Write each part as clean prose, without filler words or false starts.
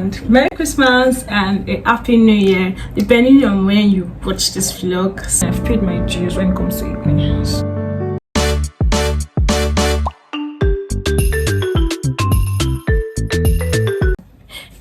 and Merry Christmas and a Happy New Year, depending on when you watch this vlog. So I've paid my dues when it comes to evening.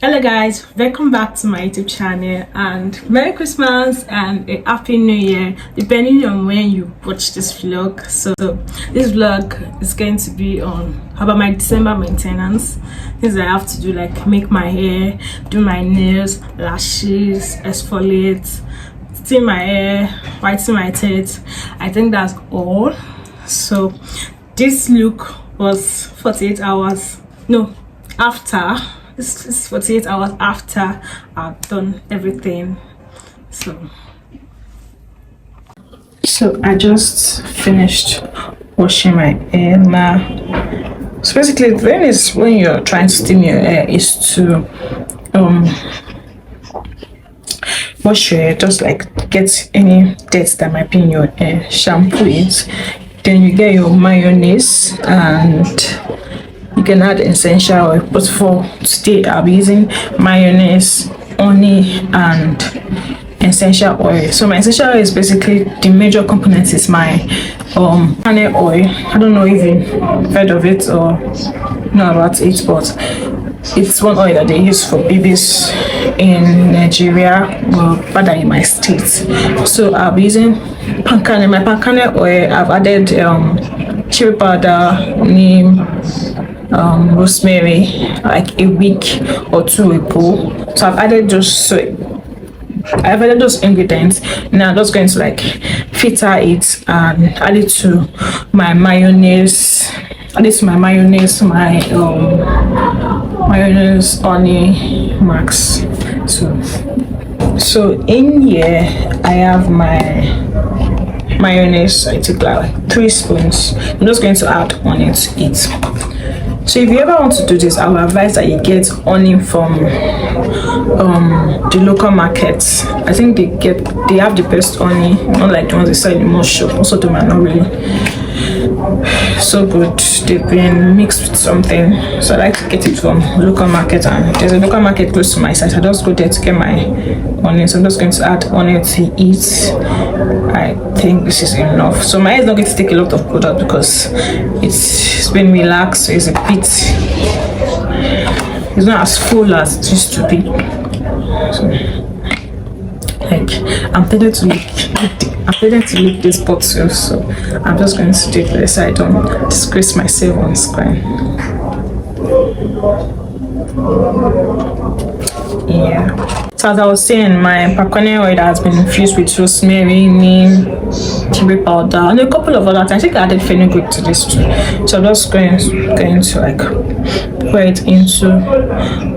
Hello guys, welcome back to my YouTube channel and Merry Christmas and a Happy New Year, depending on when you watch this vlog. So this vlog is going to be on about my December maintenance, things I have to do, like make my hair, do my nails, lashes, exfoliate, steam my hair, whiten my teeth. I think that's all. So this look was 48 hours after. This is 48 hours after I've done everything. So I just finished washing my hair now. So basically the thing is, when you're trying to steam your hair, is to wash your hair, just like get any dirt that might be in your hair, shampoo it, then you get your mayonnaise and you can add essential oil. But for today I'll be using mayonnaise, honey and essential oil. So my essential oil is basically, the major component is my kernel oil. I don't know if you've heard of it or know about it, but it's one oil that they use for babies in Nigeria, well, rather in my state. So I'll be using my palm kernel oil. I've added chili powder, neem, rosemary, like a week or two ago. So I've added those ingredients. Now I'm just going to like filter it and add it to my mayonnaise. My mayonnaise, honey max. So in here I have my mayonnaise. I took like 3 spoons. I'm just going to add honey to it. So if you ever want to do this, I will advise that you get honey from the local markets. I think they have the best honey, not like the ones they sell in the most shop. Also, they might not really so good. They've been mixed with something, so I like to get it from local market, and there's a local market close to my site. I just go there to get my onion. So I'm just going to add onion to it. I think this is enough. So my hair is not going to take a lot of product because it's been relaxed, so it's a bit, it's not as full as it used to be. So like I'm tempted to lick this bottle, so I'm just going to do it so I don't disgrace myself on screen. Yeah. So as I was saying, my palm oil has been infused with rosemary, neem, chili powder, and a couple of other things. I think I added fenugreek to this too. So I'm just going to like pour it into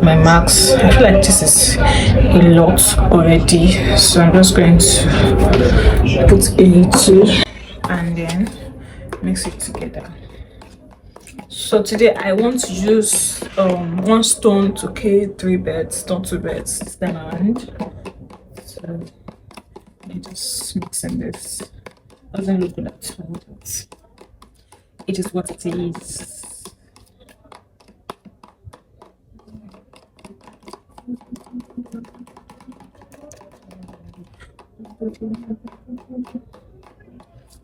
my max. I feel like this is a lot already, so I'm just going to put a little and then mix it together. So today I want to use 1 stone to kill 3 birds, not 2 birds this time around. So I'm just mixing this. Doesn't look good at all, but it is what it is.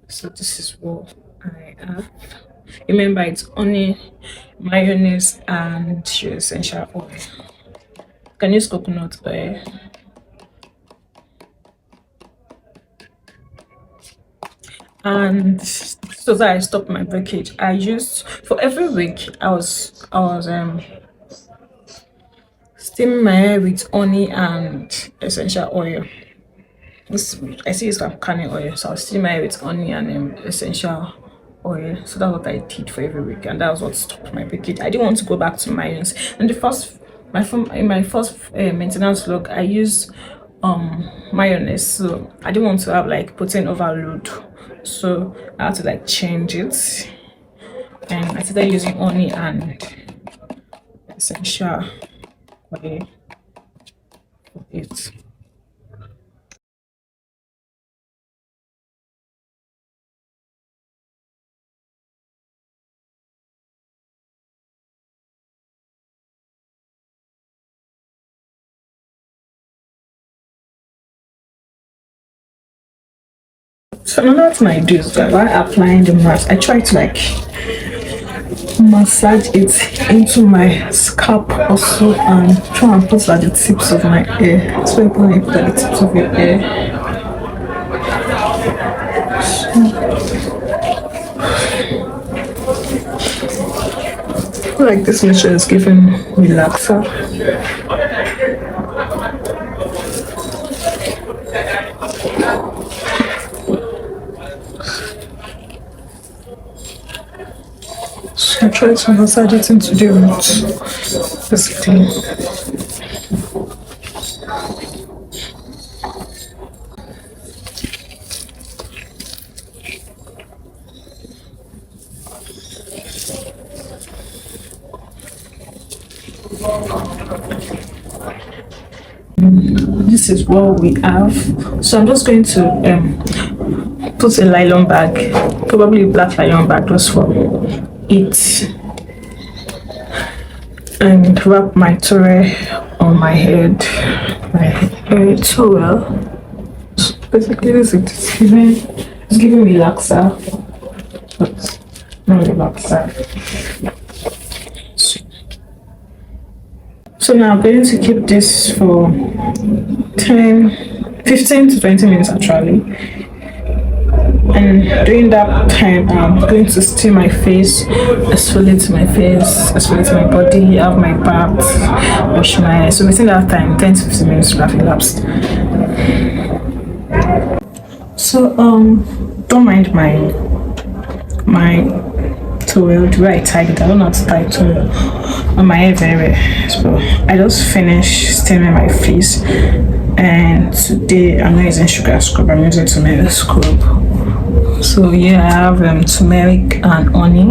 So this is what I have. Remember, it's only mayonnaise and your essential oil. You can use coconut oil. And so that I stopped my breakage, I used, for every week I was steaming my hair with honey and essential oil. I see it's from kernel oil, so I'll steam my hair with honey and essential oil. So that's what I did for every week, and that was what stopped my breakage. I didn't want to go back to mayonnaise. And in my first maintenance vlog, I used mayonnaise, so I didn't want to have like protein overload, so I had to like change it, and I started using honey and essential oil for it. So another thing I do is that while applying the mask, I try to like massage it into my scalp also and try and put it at the tips of my hair. So you put it at the tips of your hair. I feel like this mixture is giving relaxer. So I try to massage it into the roots, basically. This is what we have. So I'm just going to put a nylon bag, probably a black nylon bag, just for it, and wrap my towel on my head, my hair towel. So basically, this is it's giving relaxer, but not relaxer. So now I'm going to keep this for 15 to 20 minutes actually. And during that time, I'm going to steam my face, exfoliate my face, exfoliate my body, have my bath, wash my hair. So within that time, 10 to 15 minutes will have elapsed. So don't mind my towel, the way I tied it. I don't know how to tie towel on my hair very well. So I just finished steaming my face, and today I'm not using sugar scrub, I'm using turmeric scrub. So yeah, I have turmeric and honey.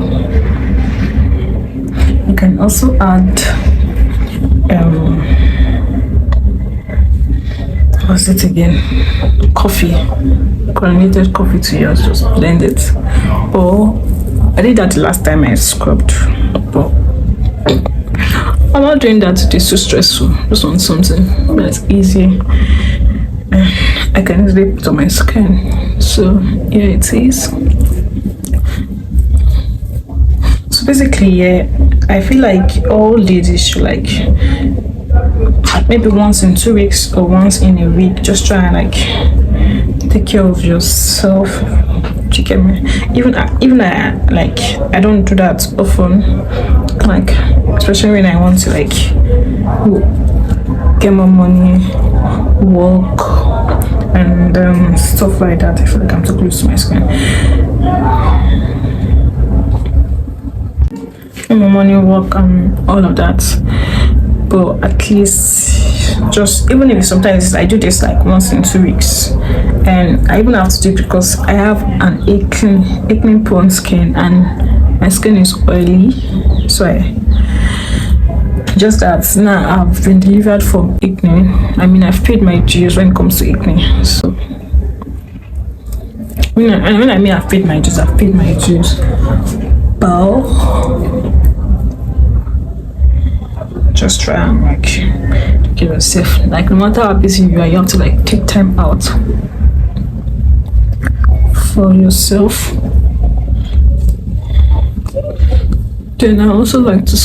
You can also add what's it again? Coffee, granulated coffee to yours. Just blend it. Or I did that the last time I scrubbed, but I'm not doing that today. It's too stressful. Just want something that's easy. I can easily put on my skin. So yeah, it is. So basically, yeah, I feel like all ladies should like maybe once in 2 weeks or once in a week just try and like take care of yourself. You get me? Even I like I don't do that often, like especially when I want to like get more money, work, and stuff like that. I feel like I'm too close to my skin. Get more money, work, and all of that. But at least just even if sometimes I do this like once in 2 weeks, and I even have to do it because I have an acne prone skin and my skin is oily. So I just that now I've been delivered from acne. I mean, I've paid my dues when it comes to acne. So when I mean I've paid my dues. But just try and like give yourself, like no matter how busy you are, you have to like take time out for yourself. Then I also like to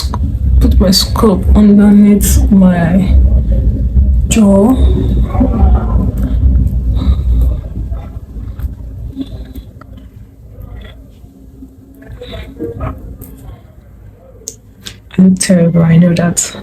put my scalp underneath my jaw. I'm terrible, I know that.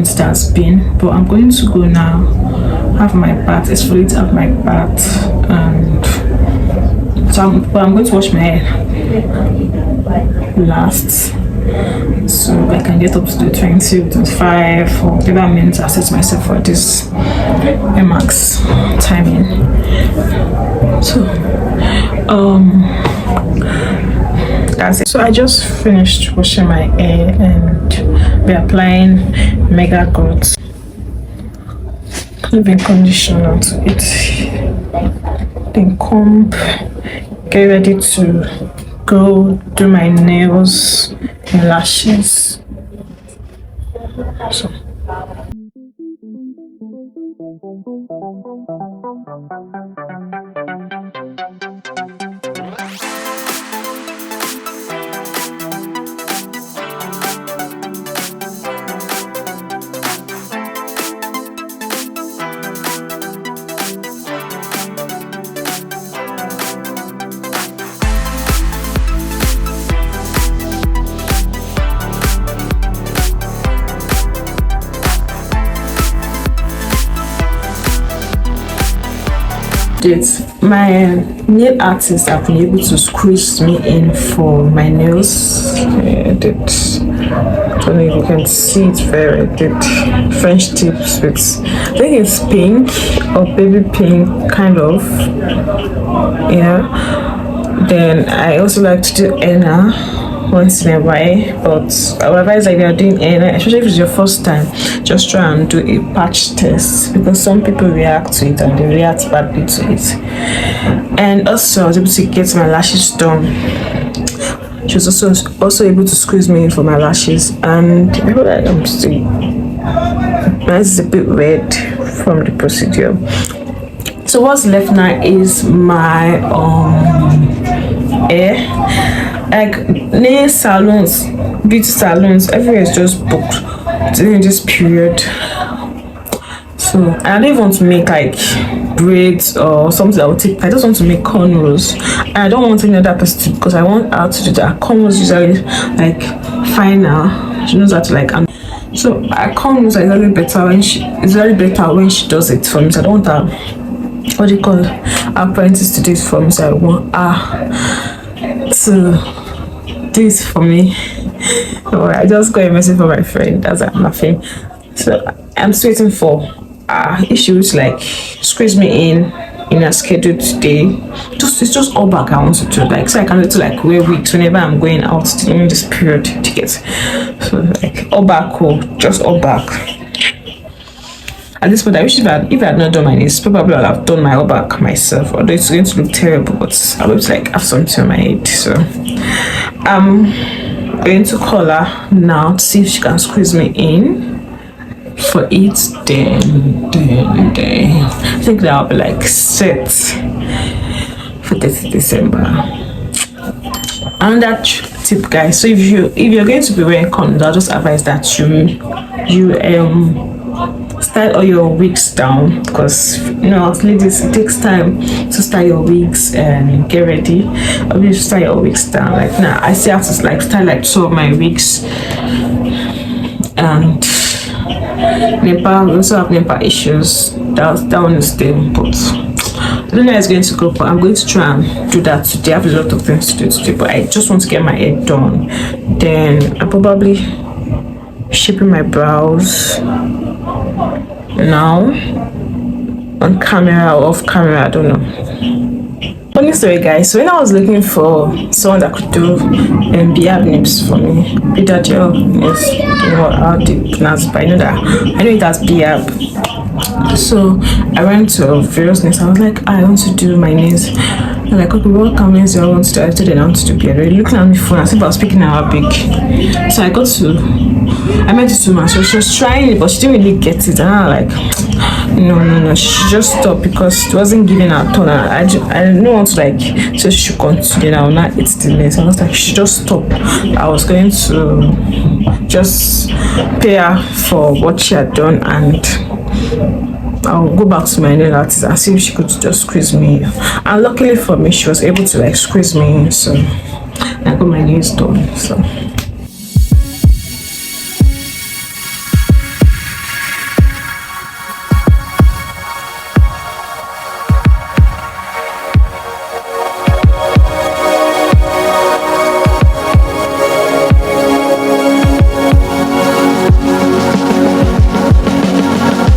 minutes it has been, but I'm going to go now, have my bath, exfoliate, have my bath, and so I'm going to wash my hair last, so I can get up to the 20 or 25 or whatever minutes I set myself for this max timing. So that's it. So I just finished washing my hair and be applying Mega Growth leave-in conditioner to it, then comb, get ready to go do my nails and lashes. So my nail artist have been able to squeeze me in for my nails. I don't know if you can see it very. I did French tips with, I think it's pink or baby pink kind of, yeah. Then I also like to do henna once in a while, but I would advise that if you're doing henna, especially if it's your first time, just try and do a patch test, because some people react to it and they react badly to it. And also I was able to get my lashes done. She was also able to squeeze me in for my lashes, and people like I'm still, my eyes is a bit red from the procedure. So what's left now is my hair. Like nail salons, beauty salons, everywhere is just booked during this period. So I don't even want to make like braids or something that will take. I just want to make cornrows, and I don't want any other person to, because I want her to do that. Cornrows usually like finer. She knows how to like. So cornrows are usually better when she does it for me. So I don't want her, what do you call it, apprentice to do it for me. So I want her to do it for me. So I just got a message from my friend. That's like nothing. So I'm still waiting for if she would like squeeze me in a schedule today. It's just all back I want to do, like, so I can do like wear wigs whenever I'm going out during this period to get. So like all back, just all back. At this point, I wish if I had not done my nails, probably I'd have done my all back myself, although it's going to look terrible, but I would like have something on my head. So I'm going to call her now to see if she can squeeze me in for it. Then I think that'll be like set for 30 December. And that tip, guys, so if you're going to be wearing condoms, I'll just advise that you style all your wigs down, because ladies, it takes time to style your wigs and get ready. I'll just style your wigs down. Like now I still have to like style like two of my wigs, and NEPA, we also have NEPA issues. That one is stable, but I don't know how it's going to go, but I'm going to try and do that today. I have a lot of things to do today, but I just want to get my hair done. Then I'm probably shaping my brows now on camera or off camera, I don't know. Funny story, guys. So when I was looking for someone that could do BR nails for me, either gel nails, I don't know how they pronounce it, but I know it has BR. So I went to various nails. I was like, I want to do my nails. I'm like, okay, what kind of nails do I want to do? I told them I want to do BR. They're looking at me funny as if I was speaking Arabic. So I met this woman. So she was trying it, but she didn't really get it. And I'm like, no. She just stopped because it wasn't giving her turn. I didn't want to like, so she should continue. Now not it's the nails. I was like, she just stopped. I was going to just pay her for what she had done, and I'll go back to my nail artist and see if she could just squeeze me. And luckily for me, she was able to like squeeze me in, so I got my nails done. So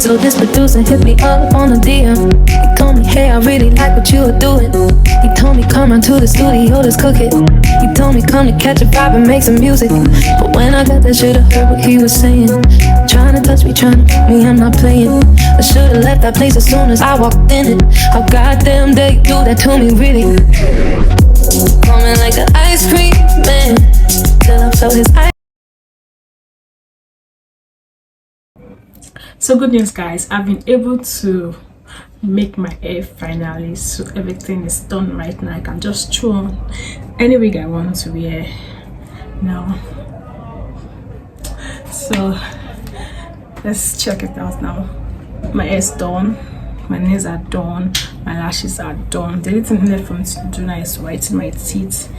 So this producer hit me up on the DM. He told me, hey, I really like what you were doing. He told me, come round to the studio, let's cook it. He told me, come to catch a vibe and make some music. But when I got there, should've heard what he was saying. Trying to touch me, trying to put me, I'm not playing. I should've left that place as soon as I walked in it. How goddamn dare you do that to me, really? Coming like the ice cream man, till I felt his eyes. So good news, guys, I've been able to make my hair finally, so everything is done right now. I can just throw on any wig I want to wear now. So let's check it out now. My hair is done, my nails are done, my lashes are done. The only thing left for me to do now is whiten my teeth.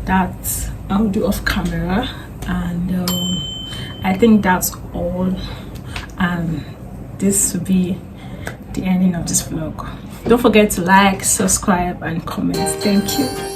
That I'll do off camera, and I think that's all. And this will be the ending of this vlog. Don't forget to like, subscribe, and comment. Thank you.